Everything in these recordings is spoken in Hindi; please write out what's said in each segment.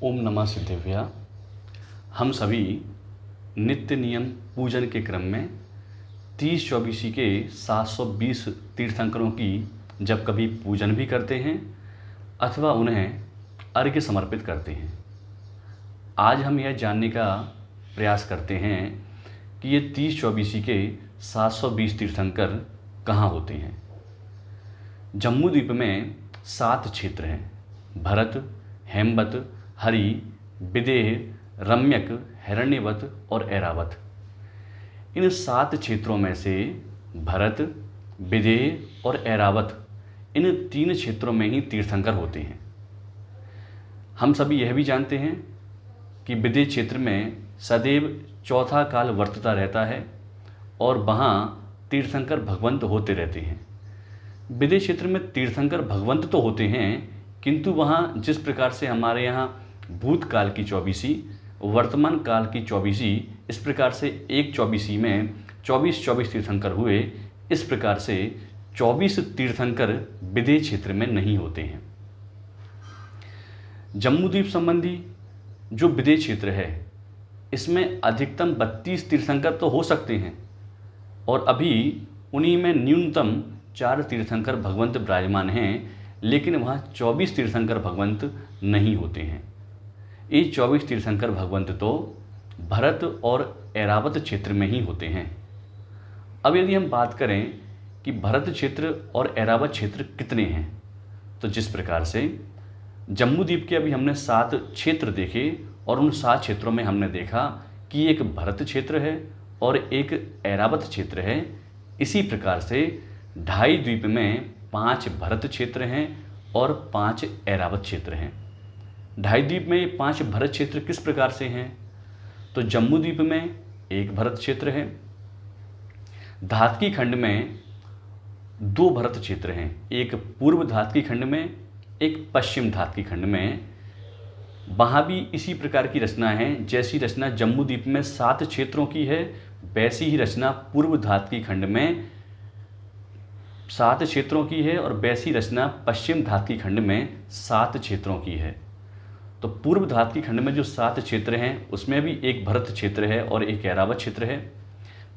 ओम नमः सिद्धेभ्य। हम सभी नित्य नियम पूजन के क्रम में 30-24 के 720 तीर्थंकरों की जब कभी पूजन भी करते हैं अथवा उन्हें अर्घ्य समर्पित करते हैं। आज हम यह जानने का प्रयास करते हैं कि ये 30-24 के 720 तीर्थंकर कहाँ होते हैं। जम्मू द्वीप में 7 क्षेत्र हैं: भरत, हेमवत, हरि, विदेह, रम्यक, हिरण्यवत और ऐरावत। इन 7 क्षेत्रों में से भरत, विदेह और ऐरावत, इन 3 क्षेत्रों में ही तीर्थंकर होते हैं। हम सभी यह भी जानते हैं कि विदेह क्षेत्र में सदैव चौथा काल वर्तता रहता है और वहाँ तीर्थंकर भगवंत होते रहते हैं। विदेह क्षेत्र में तीर्थंकर भगवंत तो होते हैं, किंतु वहाँ जिस प्रकार से हमारे यहाँ भूतकाल की 24, वर्तमान काल की 24, इस प्रकार से एक 24 में 24 तीर्थंकर हुए, इस प्रकार से 24 तीर्थंकर विदेह क्षेत्र में नहीं होते हैं। जम्मू द्वीप संबंधी जो विदेह क्षेत्र है, इसमें अधिकतम 32 तीर्थंकर तो हो सकते हैं और अभी उन्हीं में न्यूनतम 4 तीर्थंकर भगवंत विराजमान हैं, लेकिन वहाँ 24 तीर्थंकर भगवंत नहीं होते हैं। ये 24 तीर्थंकर भगवंत तो भरत और ऐरावत क्षेत्र में ही होते हैं। अब यदि हम बात करें कि भरत क्षेत्र और ऐरावत क्षेत्र कितने हैं, तो जिस प्रकार से जम्मू द्वीप के अभी हमने 7 क्षेत्र देखे और उन 7 क्षेत्रों में हमने देखा कि एक भरत क्षेत्र है और एक ऐरावत क्षेत्र है, इसी प्रकार से ढाई द्वीप में 5 भरत क्षेत्र हैं और 5 ऐरावत क्षेत्र हैं। ढाई द्वीप में ये 5 भरत क्षेत्र किस प्रकार से हैं, तो जम्मू द्वीप में एक भरत क्षेत्र है, धातकी खंड में 2 भरत क्षेत्र हैं, एक पूर्व धातकी खंड में, एक पश्चिम धातकी खंड में। वहाँ भी इसी प्रकार की रचना है, जैसी रचना जम्मू द्वीप में 7 क्षेत्रों की है, वैसी ही रचना पूर्व धातकी खंड में 7 क्षेत्रों की है और वैसी रचना पश्चिम धातकी खंड में 7 क्षेत्रों की है। तो पूर्व धातकी खंड में जो 7 क्षेत्र हैं, उसमें भी एक भरत क्षेत्र है और एक ऐरावत क्षेत्र है।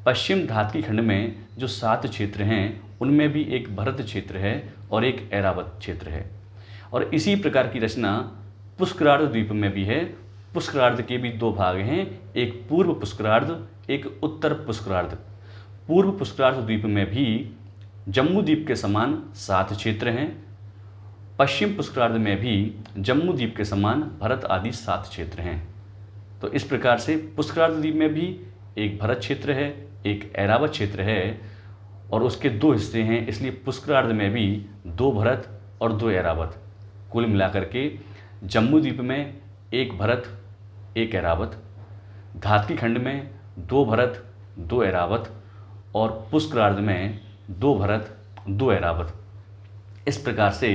पश्चिम धातकी खंड में जो 7 क्षेत्र हैं, उनमें भी एक भरत क्षेत्र है और एक ऐरावत क्षेत्र है। और इसी प्रकार की रचना पुष्करार्ध द्वीप में भी है। पुष्करार्ध के भी 2 भाग हैं, एक पूर्व पुष्करार्ध, एक उत्तर पुष्करार्ध। पूर्व पुष्करार्ध द्वीप में भी जम्मू द्वीप के समान 7 क्षेत्र हैं। पश्चिम पुष्करार्ध में भी जम्मू द्वीप के समान भरत आदि 7 क्षेत्र हैं। तो इस प्रकार से पुष्करार्ध द्वीप में भी एक भरत क्षेत्र है, एक ऐरावत क्षेत्र है और उसके 2 हिस्से हैं, इसलिए पुष्करार्ध में भी 2 भरत और 2 ऐरावत। कुल मिलाकर के जम्मू द्वीप में एक भरत, एक ऐरावत, धातकी खंड में 2 भरत, 2 ऐरावत और पुष्करार्ध में 2 भरत, 2 ऐरावत। इस प्रकार से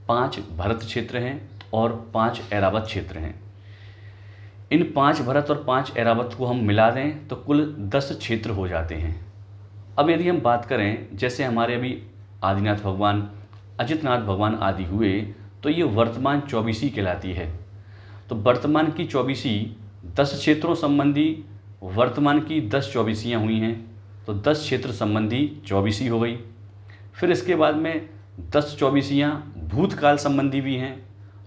5 भरत क्षेत्र हैं और 5 ऐरावत क्षेत्र हैं। इन 5 भरत और 5 ऐरावत को हम मिला दें तो कुल 10 क्षेत्र हो जाते हैं। अब यदि हम बात करें, जैसे हमारे अभी आदिनाथ भगवान, अजितनाथ भगवान आदि हुए, तो ये वर्तमान 24 कहलाती है। तो वर्तमान की 24 10 क्षेत्रों संबंधी वर्तमान की 10 24 हुई हैं, तो 10 क्षेत्र संबंधी 24 हो गई। फिर इसके बाद में 10 24 भूतकाल संबंधी भी हैं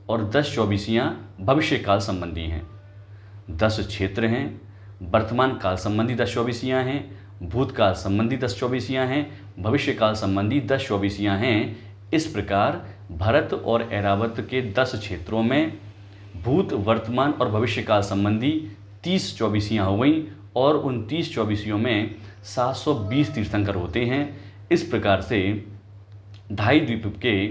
और 10 24 भविष्य काल संबंधी हैं। 10 क्षेत्र हैं, वर्तमान काल संबंधी 10 24 हैं, भूतकाल संबंधी 10 24 हैं, भविष्य काल संबंधी 10 24 हैं। इस प्रकार भरत और ऐरावत के 10 क्षेत्रों में भूत, वर्तमान और भविष्य काल संबंधी 30 24 हो गई और उन 30 24 में 720 तीर्थंकर होते हैं। इस प्रकार से ढाई द्वीप के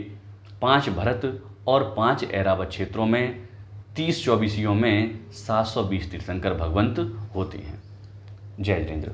5 भरत और 5 ऐरावत क्षेत्रों में 30 24 में 720 तीर्थंकर भगवंत होते हैं। जय जिनेंद्र।